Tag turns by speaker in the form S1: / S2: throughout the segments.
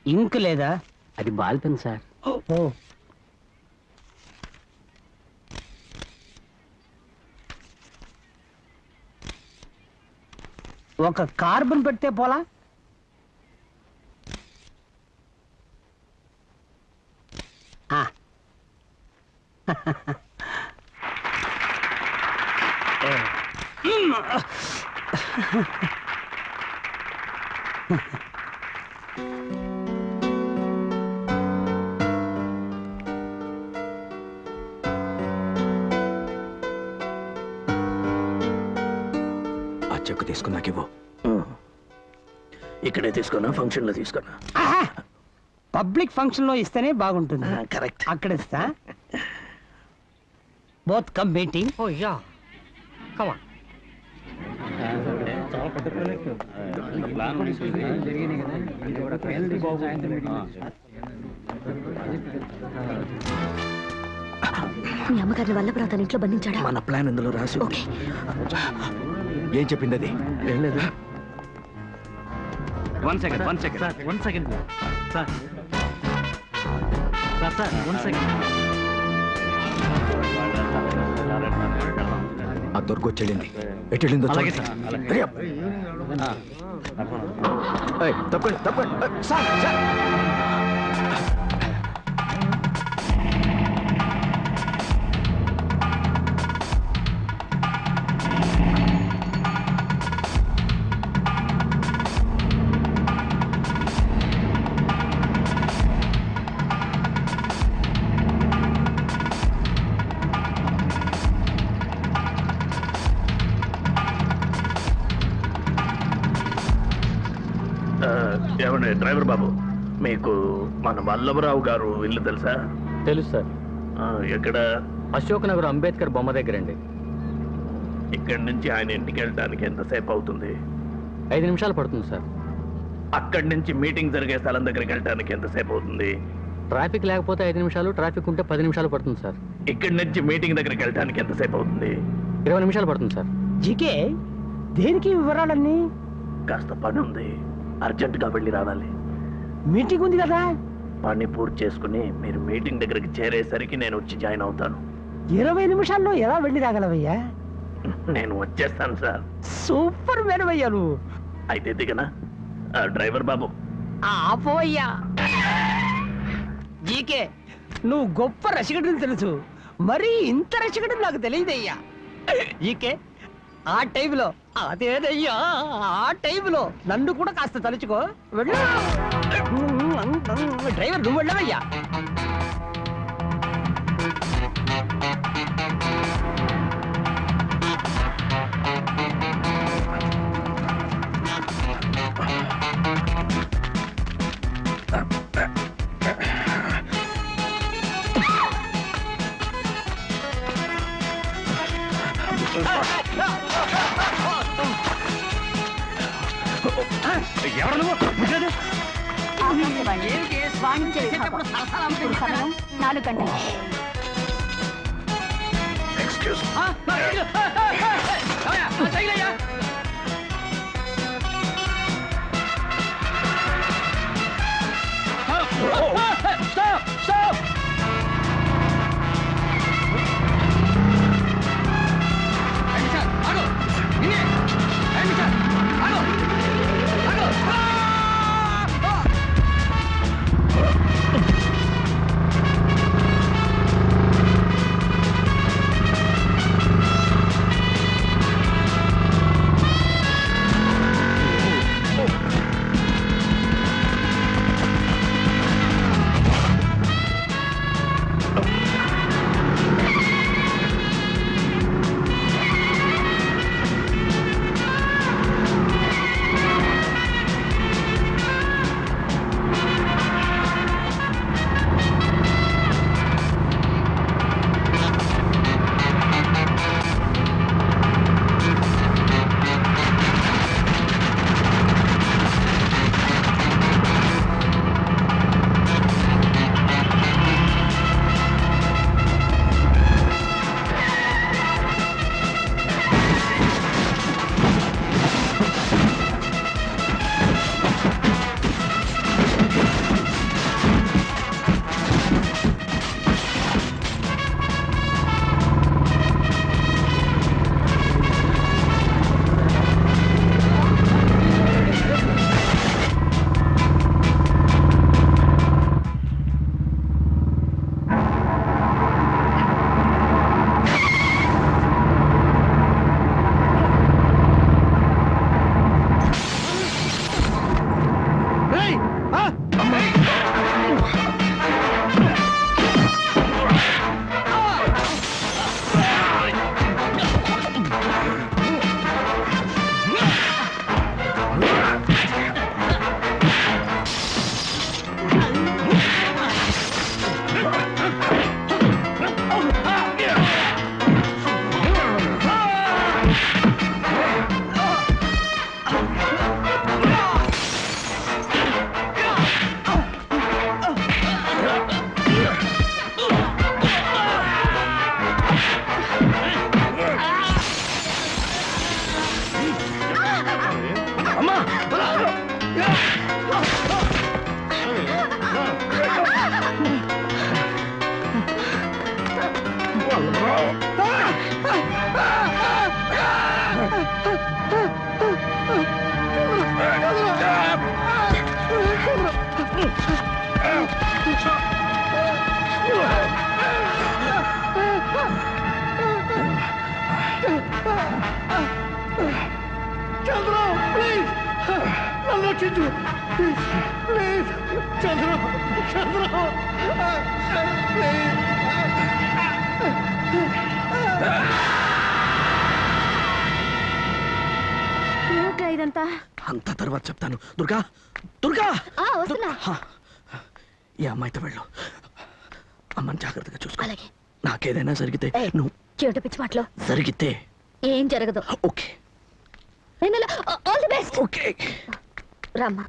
S1: ఇంక్ లేదా?
S2: అది ball pen sir.
S1: ఓ ఒక కార్బన్ పెడితే పోలా?
S3: ఆ చెక్కు తీసుకున్నాకివ్వు. ఇక్కడే తీసుకున్నా, ఫంక్షన్ లో తీసుకున్నా.
S1: పబ్లిక్ ఫంక్షన్ లో ఇస్తేనే బాగుంటుంది.
S3: కరెక్ట్.
S1: అక్కడ ఇస్తా. Both come meeting.
S2: Oh yeah come on.
S4: మీ అమ్మగారిని వల్ల తన ఇంట్లో బంధించాడా?
S3: మన ప్లాన్ ఇందులో రాసి. ఏం చెప్పింది అది? ఏం లేదు.
S2: One second sir.
S3: ఆ దొరికొచ్చెళ్ళింది. ఎట్టెళ్ళిందో
S2: అలాగే సార్.
S3: తప్పండి తప్పండి సార్.
S5: ఏమండి డ్రైవర్ బాబు, మీకు మన వల్లభరావు గారు ఇల్లు తెలుసా?
S2: తెలుసు సార్.
S5: ఎక్కడ?
S2: అశోక్ నగర్ అంబేద్కర్ బొమ్మ దగ్గర అండి.
S5: ఇక్కడి నుంచి ఆయన ఇంటికి వెళ్ళడానికి ఎంతసేపు అవుతుంది?
S2: 5 నిమిషాలు పడుతుంది సార్.
S5: అక్కడి నుంచి మీటింగ్ జరిగే స్థలం దగ్గరికి వెళ్ళడానికి ఎంతసేపు అవుతుంది?
S2: ట్రాఫిక్ లేకపోతే 5 నిమిషాలు, ట్రాఫిక్ ఉంటే 10 నిమిషాలు పడుతుంది సార్.
S5: ఇక్కడి నుంచి మీటింగ్ దగ్గరికి వెళ్ళడానికి ఎంతసేపు అవుతుంది?
S2: 20 నిమిషాలు పడుతుంది సార్.
S1: జీకే దేనికి వివరాలన్నీ?
S5: కాస్త పని ఉంది, అర్జెంటుగా వెళ్ళి రావాలి.
S1: మీటింగ్ ఉంది కదా.
S5: పని పూర్తి చేసుకుని మీరు మీటింగ్ దగ్గరికి చేరేసరికి నేను వచ్చి జాయిన్ అవుతాను.
S1: 20 నిమిషాల్లో ఎలా వెళ్ళి రాగలవయ్యా?
S5: నేను వచ్చేస్తాను సార్.
S1: సూపర్ మ్యాన్ అయ్యా నువ్వు.
S5: అయితే దిగనా? డ్రైవర్ బాబు
S1: ఆపోయ్యా. జీకే నువ్వు గొప్ప రసికడని తెలుసు, మరి ఇంత రసికడని నాకు తెలియదయ్యా. జీకే ఆ టైంలో అదేదయ్యా, ఆ టైంలో నన్ను కూడా కాస్త తలుచుకో. వెళ్ళు డ్రైవర్, నువ్వు వెళ్ళవయ్యా.
S5: ఎవరు నువ్వు?
S4: 4 గంటలు.
S5: ఎక్స్క్యూజ్.
S1: రక్షించు please please Chandru Chandru please
S4: ఏమిట్రా ఇదంతా?
S3: అంత తర్వాత చెప్తాను. దుర్గా దుర్గా
S4: వస్తున్నా.
S3: హా. ఈ అమ్మాయితో వెళ్ళు. అమ్మని జాగ్రత్తగా చూసుకో.
S4: అలాగే.
S3: నాకేదైనా జరిగితే
S4: ఏయ్,
S3: నువ్వు
S4: చెవిట పిచ్చి మాటలు.
S3: జరిగితే
S4: ఏం జరగదు.
S3: Okay
S4: all the best.
S3: Okay.
S4: రామ్మా.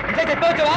S1: ఇంకా చెప్పవచ్చావా?